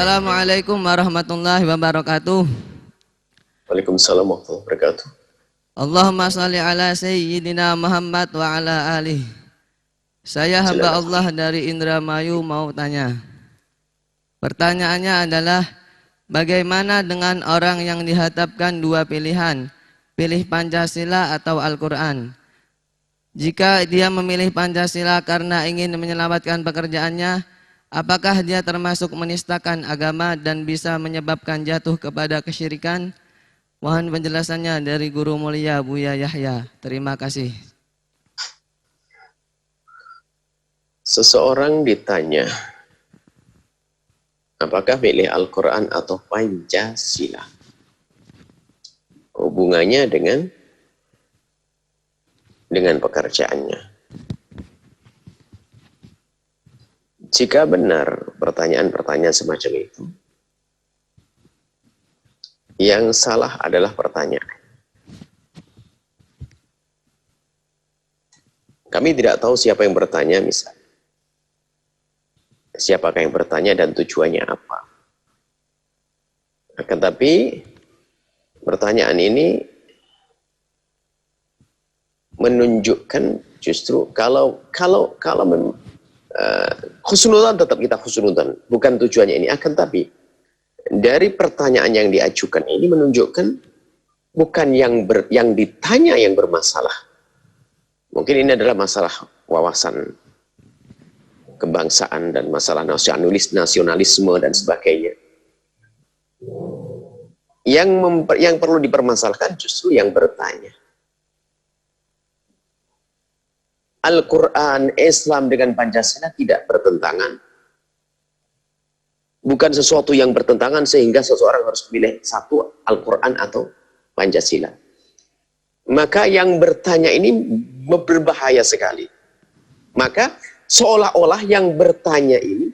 Assalamualaikum warahmatullahi wabarakatuh. Waalaikumsalam warahmatullahi wabarakatuh. Allahumma salli ala Sayyidina Muhammad wa ala alihi. Saya hamba Allah dari Indramayu mau tanya. Pertanyaannya adalah, bagaimana dengan orang yang dihadapkan dua pilihan, pilih Pancasila atau Al-Quran? Jika dia memilih Pancasila karena ingin menyelamatkan pekerjaannya, apakah dia termasuk menistakan agama dan bisa menyebabkan jatuh kepada kesyirikan? Mohon penjelasannya dari Guru Mulia Buya Yahya. Terima kasih. Seseorang ditanya, apakah pilih Al-Quran atau Pancasila? Hubungannya dengan pekerjaannya. Jika benar pertanyaan-pertanyaan semacam itu, yang salah adalah pertanyaan. Kami tidak tahu siapa yang bertanya, misalnya. Siapakah yang bertanya dan tujuannya apa. Akan tapi pertanyaan ini menunjukkan justru kalau khusnudzan tetap kita khusnudzan, bukan tujuannya ini. Akan tapi dari pertanyaan yang diajukan ini menunjukkan bukan yang ditanya yang bermasalah. Mungkin ini adalah masalah wawasan kebangsaan dan masalah nasionalisme dan sebagainya. Yang perlu dipermasalahkan justru yang bertanya. Al-Quran, Islam dengan Pancasila tidak bertentangan. Bukan sesuatu yang bertentangan sehingga seseorang harus pilih satu, Al-Quran atau Pancasila. Maka yang bertanya ini berbahaya sekali. Maka seolah-olah yang bertanya ini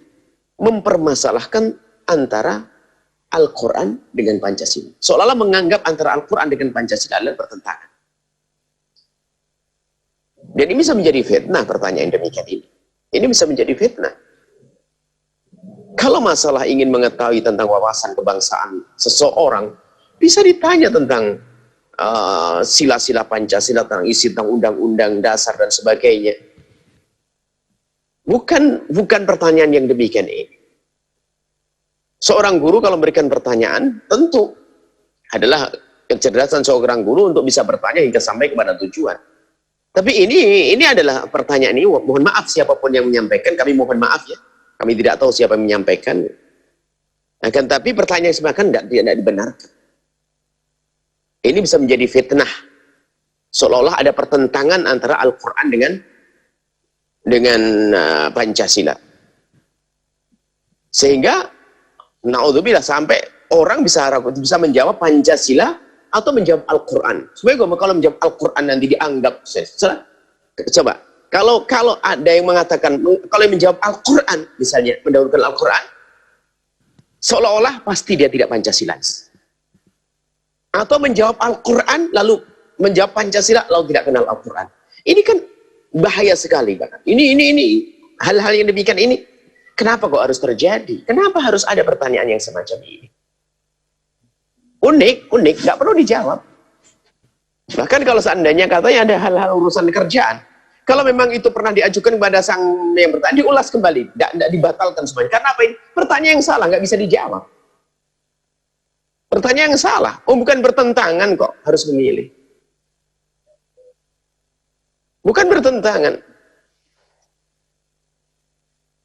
mempermasalahkan antara Al-Quran dengan Pancasila. Seolah-olah menganggap antara Al-Quran dengan Pancasila adalah bertentangan. Jadi bisa menjadi fitnah pertanyaan demikian ini. Ini bisa menjadi fitnah. Kalau masalah ingin mengetahui tentang wawasan kebangsaan seseorang, bisa ditanya tentang sila-sila Pancasila, tentang isi tentang undang-undang dasar dan sebagainya. Bukan pertanyaan yang demikian ini. Seorang guru kalau memberikan pertanyaan, tentu adalah kecerdasan seorang guru untuk bisa bertanya hingga sampai kepada tujuan. Tapi ini adalah pertanyaan ini, mohon maaf siapapun yang menyampaikan, kami mohon maaf ya. Kami tidak tahu siapa yang menyampaikan. Akan tapi pertanyaan yang sebenarnya tidak dibenarkan. Ini bisa menjadi fitnah. Seolah-olah ada pertentangan antara Al-Quran dengan Pancasila. Sehingga, naudzubillah, sampai orang bisa menjawab Pancasila atau menjawab Al-Quran. Sebenarnya kalau menjawab Al-Quran nanti dianggap coba kalau ada yang mengatakan kalau yang menjawab Al-Quran misalnya mendahulukan Al-Quran, seolah-olah pasti dia tidak Pancasilais. Atau menjawab Al-Quran lalu menjawab Pancasila lalu tidak kenal Al-Quran. Ini kan bahaya sekali bahkan. Ini hal-hal yang demikian ini kenapa kok harus terjadi? Kenapa harus ada pertanyaan yang semacam ini? Unik, nggak perlu dijawab. Bahkan kalau seandainya katanya ada hal-hal urusan kerjaan, kalau memang itu pernah diajukan kepada sang yang bertanya, diulas kembali, tidak dibatalkan semuanya. Karena apa ini? Pertanyaan yang salah, nggak bisa dijawab. Pertanyaan yang salah, bukan bertentangan kok, harus memilih. Bukan bertentangan.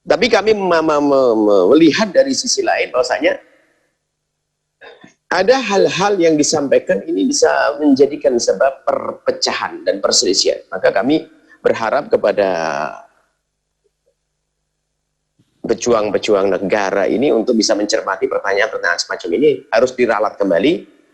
Tapi kami melihat dari sisi lain, bahwasanya ada hal-hal yang disampaikan ini bisa menjadikan sebab perpecahan dan perselisihan. Maka kami berharap kepada pejuang-pejuang negara ini untuk bisa mencermati pertanyaan-pertanyaan semacam ini, harus diralat kembali.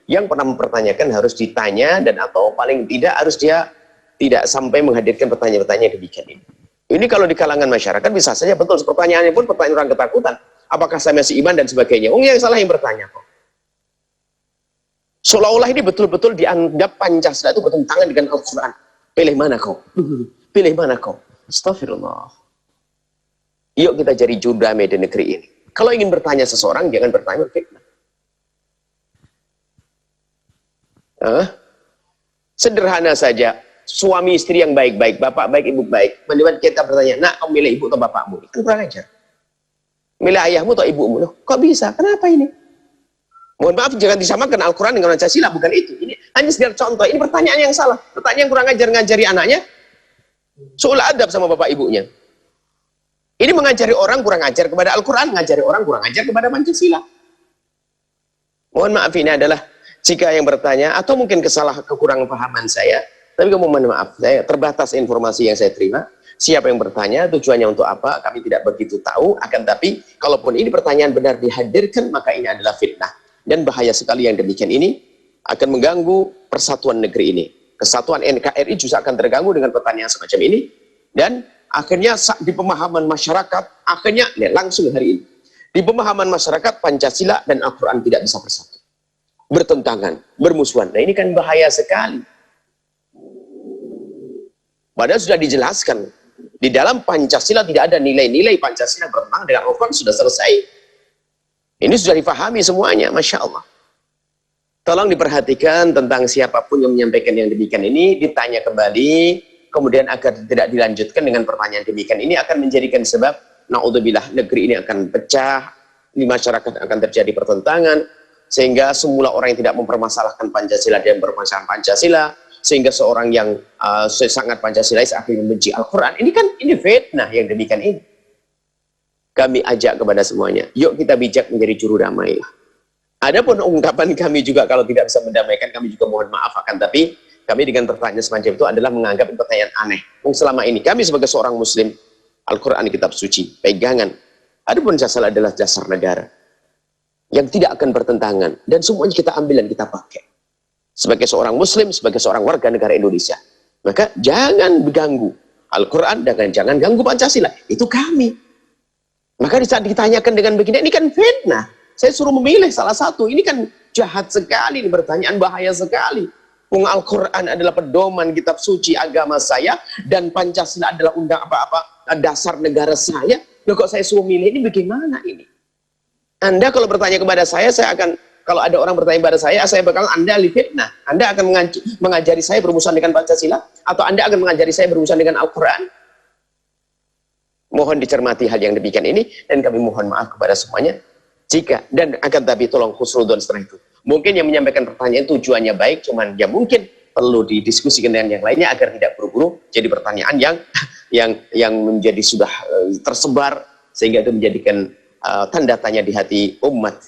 Yang pernah mempertanyakan harus ditanya, dan atau paling tidak harus dia tidak sampai menghadirkan pertanyaan-pertanyaan demikian ini. Ini kalau di kalangan masyarakat bisa saja betul, pertanyaannya pun pertanyaan orang ketakutan. Apakah saya masih iman dan sebagainya. Yang salah yang bertanya kok. Seolah-olah ini betul-betul dianggap Pancasila itu bertentangan dengan Al-Quran. Pilih mana kau? Pilih mana kau? Astagfirullah. Yuk kita jadi juru damai di negeri ini. Kalau ingin bertanya seseorang, jangan bertanya fitnah. Sederhana saja, suami istri yang baik-baik, bapak baik, ibu baik. Kemudian kita bertanya, nak, kamu milih ibu atau bapakmu? Itu kurang ajar. Milih ayahmu atau ibumu? Loh, kok bisa? Kenapa ini? Mohon maaf, jangan disamakan Al-Quran dengan Pancasila, bukan itu. Ini hanya sekedar contoh. Ini pertanyaan yang salah. Pertanyaan yang kurang ajar, ngajari anaknya, seolah adab sama bapak ibunya. Ini mengajari orang kurang ajar kepada Al-Quran, ngajari orang kurang ajar kepada Pancasila. Mohon maaf, ini adalah jika yang bertanya, atau mungkin kekurangan pahaman saya, tapi mohon maaf, saya terbatas informasi yang saya terima. Siapa yang bertanya, tujuannya untuk apa, kami tidak begitu tahu. Akan tapi, kalaupun ini pertanyaan benar dihadirkan, maka ini adalah fitnah. Dan bahaya sekali yang demikian ini akan mengganggu persatuan negeri ini. Kesatuan NKRI juga akan terganggu dengan pertanyaan semacam ini. Dan akhirnya di pemahaman masyarakat, akhirnya langsung hari ini, di pemahaman masyarakat Pancasila dan Al-Quran tidak bisa bersatu, bertentangan, bermusuhan. Nah ini kan bahaya sekali. Padahal sudah dijelaskan di dalam Pancasila tidak ada nilai-nilai Pancasila bertentangan dengan Al-Quran, sudah selesai. Ini sudah dipahami semuanya, Masya Allah. Tolong diperhatikan tentang siapapun yang menyampaikan yang demikian ini, ditanya kembali, kemudian agar tidak dilanjutkan dengan pertanyaan demikian ini akan menjadikan sebab, na'udzubillah, negeri ini akan pecah, di masyarakat akan terjadi pertentangan, sehingga semula orang yang tidak mempermasalahkan Pancasila dan bermasalah Pancasila, sehingga seorang yang sangat Pancasilais akhirnya membenci Al-Quran. Ini kan, ini fitnah yang demikian ini. Kami ajak kepada semuanya, yuk kita bijak menjadi juru damai. Adapun ungkapan kami juga kalau tidak bisa mendamaikan, kami juga mohon maaf akan, tapi kami dengan pertanyaan semacam itu adalah menganggap pertanyaan aneh. Selama ini kami sebagai seorang muslim, Al-Quran kitab suci, pegangan. Adapun Pancasila adalah dasar negara yang tidak akan bertentangan, dan semuanya kita ambil dan kita pakai. Sebagai seorang muslim, sebagai seorang warga negara Indonesia, maka jangan mengganggu Al-Quran dan jangan ganggu Pancasila. Itu kami. Maka saat ditanyakan dengan begini, ini kan fitnah. Saya suruh memilih salah satu. Ini kan jahat sekali, ini pertanyaan bahaya sekali. Al-Quran adalah pedoman kitab suci agama saya, dan Pancasila adalah dasar negara saya. Loh, kok saya suruh milih, ini bagaimana ini? Anda kalau bertanya kepada saya akan, kalau ada orang bertanya kepada saya bakal, Anda ahli fitnah. Anda akan mengajari saya berurusan dengan Pancasila, atau Anda akan mengajari saya berurusan dengan Al-Quran? Mohon dicermati hal yang demikian ini, dan kami mohon maaf kepada semuanya. Jika, dan akan tapi tolong khusnudon setelah itu. Mungkin yang menyampaikan pertanyaan tujuannya baik, cuman ya mungkin perlu didiskusikan dengan yang lainnya agar tidak buru-buru jadi pertanyaan yang menjadi sudah tersebar, sehingga itu menjadikan tanda tanya di hati umat,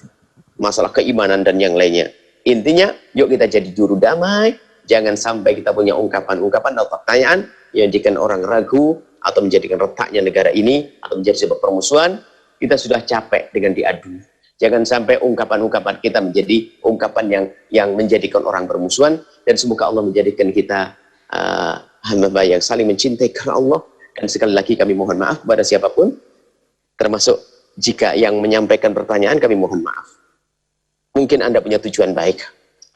masalah keimanan dan yang lainnya. Intinya, yuk kita jadi juru damai, jangan sampai kita punya ungkapan-ungkapan atau pertanyaan yang menjadikan orang ragu, atau menjadikan retaknya negara ini, atau menjadi sebab permusuhan. Kita sudah capek dengan diadu. Jangan sampai ungkapan-ungkapan kita menjadi ungkapan yang menjadikan orang bermusuhan, dan semoga Allah menjadikan kita hamba yang saling mencintai karena Allah. Dan sekali lagi kami mohon maaf kepada siapapun, termasuk jika yang menyampaikan pertanyaan, kami mohon maaf. Mungkin Anda punya tujuan baik,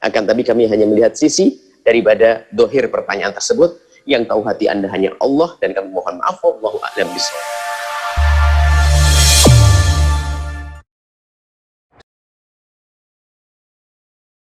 akan tapi kami hanya melihat sisi daripada dohir pertanyaan tersebut. Yang tahu hati Anda hanya Allah, dan kami mohon maaf. Wallahu a'lam bishawab.